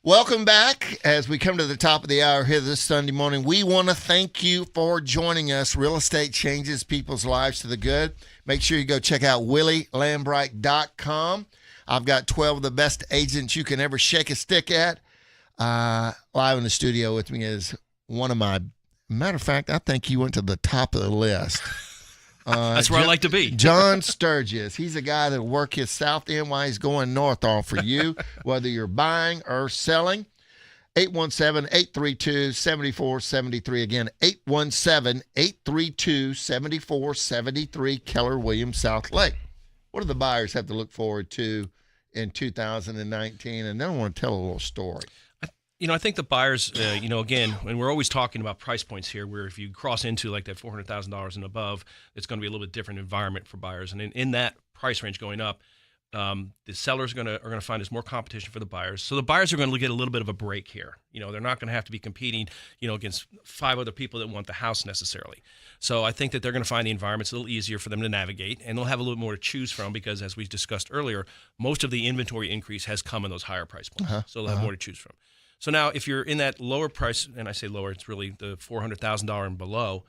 Welcome back. As we come to the top of the hour here this Sunday morning, we want to thank you for joining us. Real estate changes people's lives to the good. Make sure you go check out willielambright.com. I've got 12 of the best agents you can ever shake a stick at. Live in the studio with me is one of my, matter of fact, I think he went to the top of the list. That's where I like to be. John Sturges. He's a guy that will work his south end while he's going north off for you, whether you're buying or selling. 817-832-7473. Again, 817-832-7473, Keller Williams, South Lake. What do the buyers have to look forward to in 2019? And then I want to tell a little story. I think the buyers, again, and we're always talking about price points here, where if you cross into like that $400,000 and above, it's going to be a little bit different environment for buyers. And in that price range going up, the sellers are going to find there's more competition for the buyers. So the buyers are going to get a little bit of a break here. They're not going to have to be competing, against 5 other people that want the house necessarily. So I think that they're going to find the environment's a little easier for them to navigate, and they'll have a little more to choose from because, as we discussed earlier, most of the inventory increase has come in those higher price points. So they'll have more to choose from. So now if you're in that lower price, and I say lower, it's really the $400,000 and below,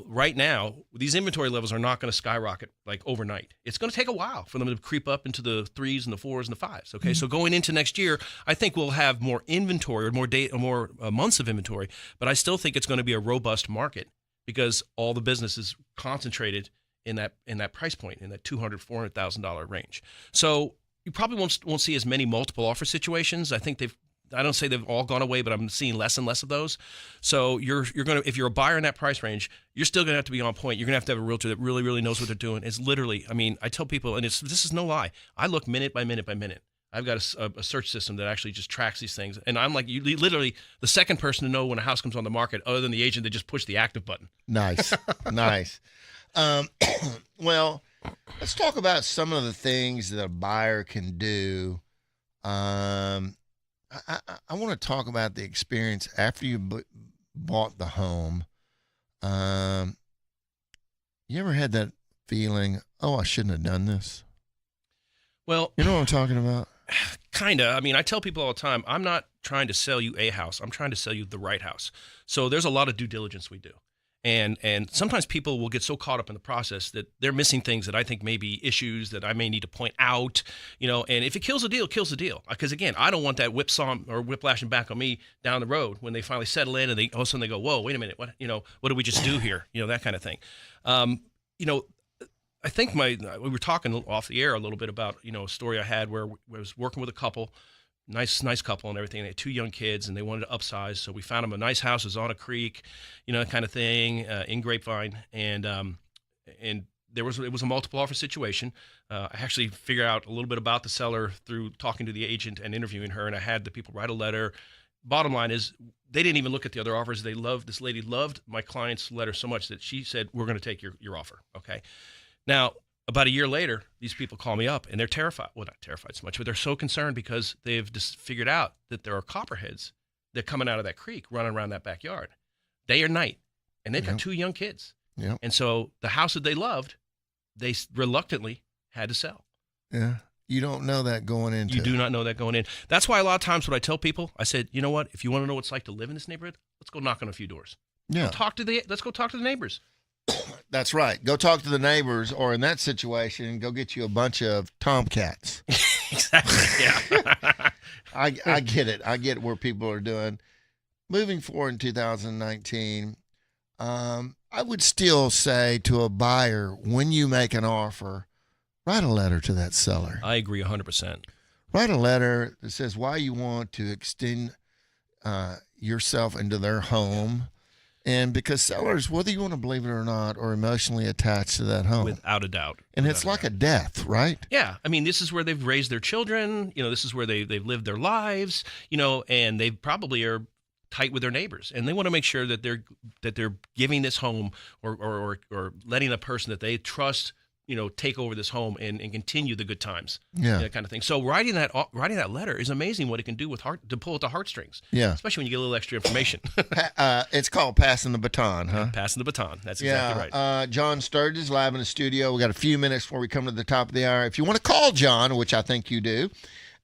right now, these inventory levels are not going to skyrocket like overnight. It's going to take a while for them to creep up into the 3s and the 4s and the 5s. Okay, So going into next year, I think we'll have more inventory or more months of inventory, but I still think it's going to be a robust market because all the business is concentrated in that price point, in that $200,000, $400,000 range. So you probably won't see as many multiple offer situations. I don't say they've all gone away, but I'm seeing less and less of those. So you're going to, if you're a buyer in that price range, you're still going to have to be on point. You're going to have a realtor that really, really knows what they're doing. It's literally, I tell people, and this is no lie. I look minute by minute by minute. I've got a search system that actually just tracks these things. And I'm like, you literally the second person to know when a house comes on the market, other than the agent that just pushed the active button. Nice. Nice. Well, let's talk about some of the things that a buyer can do. I want to talk about the experience after you bought the home. You ever had that feeling, oh, I shouldn't have done this? Well, you know what I'm talking about? Kind of. I tell people all the time, I'm not trying to sell you a house. I'm trying to sell you the right house. So there's a lot of due diligence we do. And sometimes people will get so caught up in the process that they're missing things that I think may be issues that I may need to point out, and if it kills a deal, it kills a deal. Because again, I don't want that whipsaw or whiplashing back on me down the road when they finally settle in and all of a sudden they go, whoa, wait a minute, what did we just do here? That kind of thing. I think we were talking off the air a little bit about, a story I had where I was working with a couple, nice couple and everything. They had 2 young kids and they wanted to upsize. So we found them a nice house. It was on a creek, kind of thing, in Grapevine. And it was a multiple offer situation. I actually figured out a little bit about the seller through talking to the agent and interviewing her. And I had the people write a letter. Bottom line is they didn't even look at the other offers. This lady loved my client's letter so much that she said, we're going to take your offer. Okay. Now, about a year later, these people call me up, and they're terrified. Well, not terrified so much, but they're so concerned because they've just figured out that there are copperheads that are coming out of that creek, running around that backyard, day or night, and they've got 2 young kids. Yeah. And so the house that they loved, they reluctantly had to sell. Yeah. You don't know that going into. You do not know that going in. That's why a lot of times what I tell people, I said, you know what? If you want to know what it's like to live in this neighborhood, let's go knock on a few doors. Yeah. Let's go talk to the neighbors. That's right. Go talk to the neighbors, or in that situation, go get you a bunch of tomcats. Exactly. Yeah. I get it. I get where people are doing. Moving forward in 2019, I would still say to a buyer, when you make an offer, write a letter to that seller. I agree 100%. Write a letter that says why you want to extend yourself into their home. And because sellers, whether you want to believe it or not, are emotionally attached to that home. Without a doubt. And it's like a death, right? Yeah. This is where they've raised their children. This is where they've lived their lives, and they probably are tight with their neighbors. And they want to make sure that they're giving this home or letting a person that they trust, take over this home and continue the good times. Yeah. That kind of thing. So writing that letter is amazing what it can do to pull at the heartstrings. Yeah. Especially when you get a little extra information. It's called passing the baton, huh? Passing the baton. That's exactly right. John Sturges live in the studio. We got a few minutes before we come to the top of the hour. If you want to call John, which I think you do,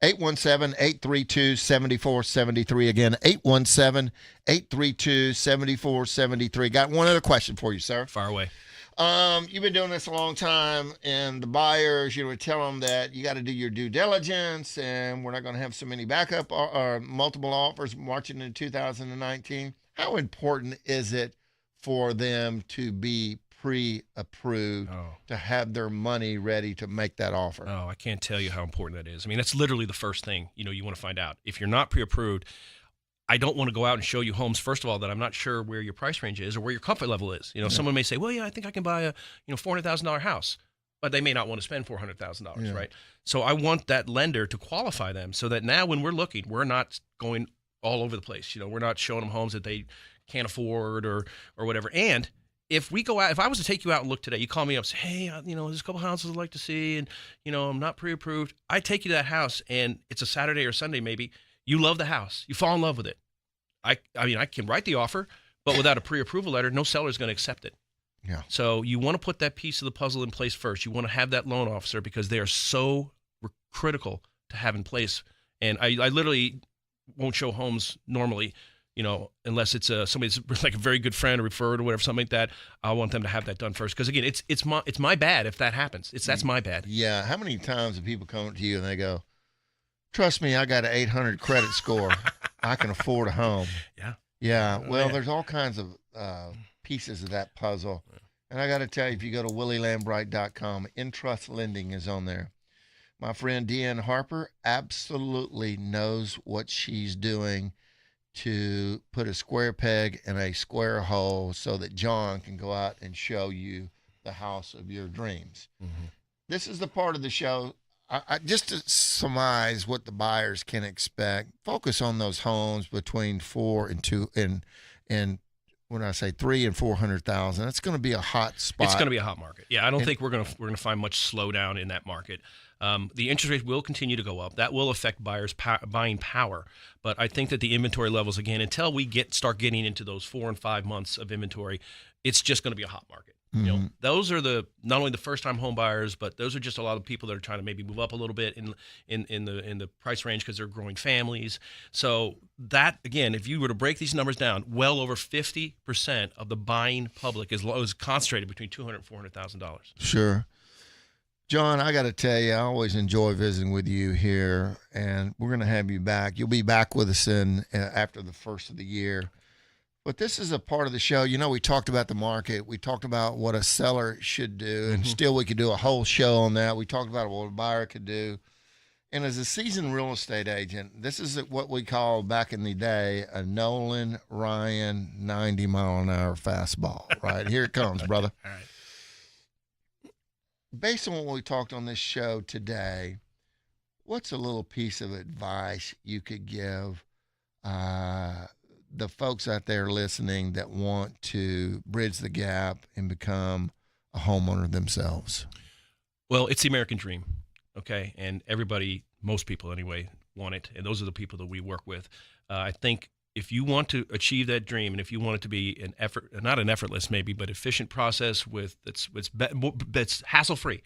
817-832-7473. Again, 817-832-7473. Got one other question for you, sir. Far away. You've been doing this a long time, and the buyers, you would tell them that you got to do your due diligence, and we're not going to have so many backup or multiple offers marching in 2019. How important is it for them to be pre-approved, to have their money ready to make that offer? Oh, I can't tell you how important that is. I mean, that's literally the first thing, you want to find out. If you're not pre-approved, I don't want to go out and show you homes, first of all, that I'm not sure where your price range is or where your comfort level is. Someone may say, well, yeah, I think I can buy a $400,000 house, but they may not want to spend $400,000, right? So I want that lender to qualify them so that now when we're looking, we're not going all over the place. We're not showing them homes that they can't afford or whatever. And if we go out, if I was to take you out and look today, you call me up, say, hey, there's a couple houses I'd like to see, and, I'm not pre-approved. I take you to that house, and it's a Saturday or Sunday maybe. You love the house. You fall in love with it. I mean, I can write the offer, but without a pre-approval letter, no seller is going to accept it. Yeah. So you want to put that piece of the puzzle in place first. You want to have that loan officer because they are so critical to have in place. And I literally won't show homes normally, unless it's somebody that's like a very good friend or referred or whatever, something like that. I want them to have that done first. Because again, it's my bad if that happens. That's my bad. Yeah. How many times do people come to you and they go, trust me, I got an 800 credit score. I can afford a home. Yeah. Yeah. Well, there's all kinds of pieces of that puzzle. Yeah. And I got to tell you, if you go to willielandbright.com, Entrust Lending is on there. My friend Deanne Harper absolutely knows what she's doing to put a square peg in a square hole so that John can go out and show you the house of your dreams. Mm-hmm. This is the part of the show. I just to surmise what the buyers can expect, focus on those homes between 4 and 2 and when I say 3 and 400,000, it's going to be a hot spot. It's going to be a hot market. Yeah, I don't think we're going to find much slowdown in that market. The interest rate will continue to go up. That will affect buyers' buying power. But I think that the inventory levels, again, until we start getting into those 4 and 5 months of inventory, it's just going to be a hot market. Mm-hmm. Those are not only the first-time home buyers, but those are just a lot of people that are trying to maybe move up a little bit in the price range because they're growing families. So that, again, if you were to break these numbers down, well over 50% of the buying public is concentrated between $200,000 and $400,000. Sure. John, I got to tell you, I always enjoy visiting with you here, and we're going to have you back. You'll be back with us after the first of the year. But this is a part of the show. We talked about the market. We talked about what a seller should do, and still we could do a whole show on that. We talked about what a buyer could do. And as a seasoned real estate agent, this is what we call back in the day a Nolan Ryan 90-mile-an-hour fastball. Right? Here it comes, brother. All right. Based on what we talked on this show today, what's a little piece of advice you could give the folks out there listening that want to bridge the gap and become a homeowner themselves? Well, it's the American dream, okay? And everybody, most people anyway, want it. And those are the people that we work with. I think if you want to achieve that dream, and if you want it to be not an effortless maybe, but efficient process that's hassle-free,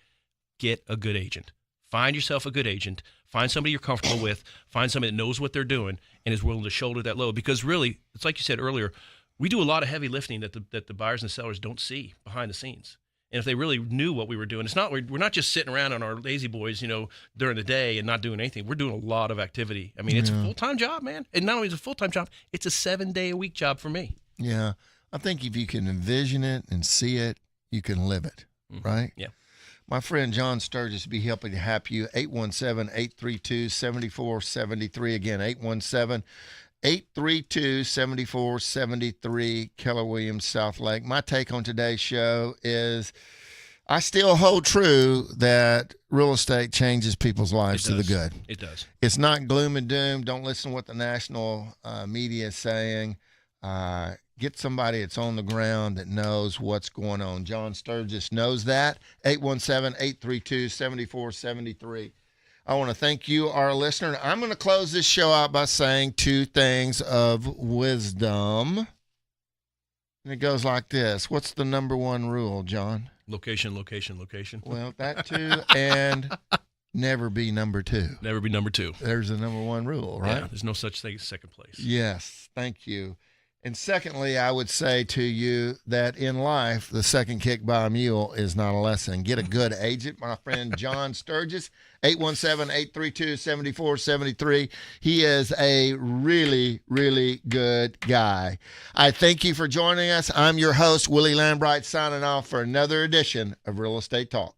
get a good agent. Find yourself a good agent. Find somebody you're comfortable with. Find somebody that knows what they're doing and is willing to shoulder that load. Because really, it's like you said earlier, we do a lot of heavy lifting that the buyers and sellers don't see behind the scenes. And if they really knew what we were doing, we're not just sitting around on our lazy boys, during the day and not doing anything. We're doing a lot of activity. I mean, it's a full-time job, man. And not only is it a full-time job, it's a 7-day-a-week job for me. Yeah. I think if you can envision it and see it, you can live it, right? Yeah. My friend John Sturges will be helping to help you. 817-832-7473. Again, 817-832-7473. Keller Williams, South Lake. My take on today's show is I still hold true that real estate changes people's lives to the good. It does. It's not gloom and doom. Don't listen to what the national media is saying. Get somebody that's on the ground that knows what's going on. John Sturges knows that. 817-832-7473. I want to thank you, our listener. I'm going to close this show out by saying 2 things of wisdom. And it goes like this. What's the number 1 rule, John? Location, location, location. Well, that too. And never be number two. Never be number two. There's the number one rule, right? Yeah, there's no such thing as second place. Yes, thank you. And secondly, I would say to you that in life, the second kick by a mule is not a lesson. Get a good agent. My friend John Sturges, 817-832-7473. He is a really, really good guy. I thank you for joining us. I'm your host, Willie Lambright, signing off for another edition of Real Estate Talk.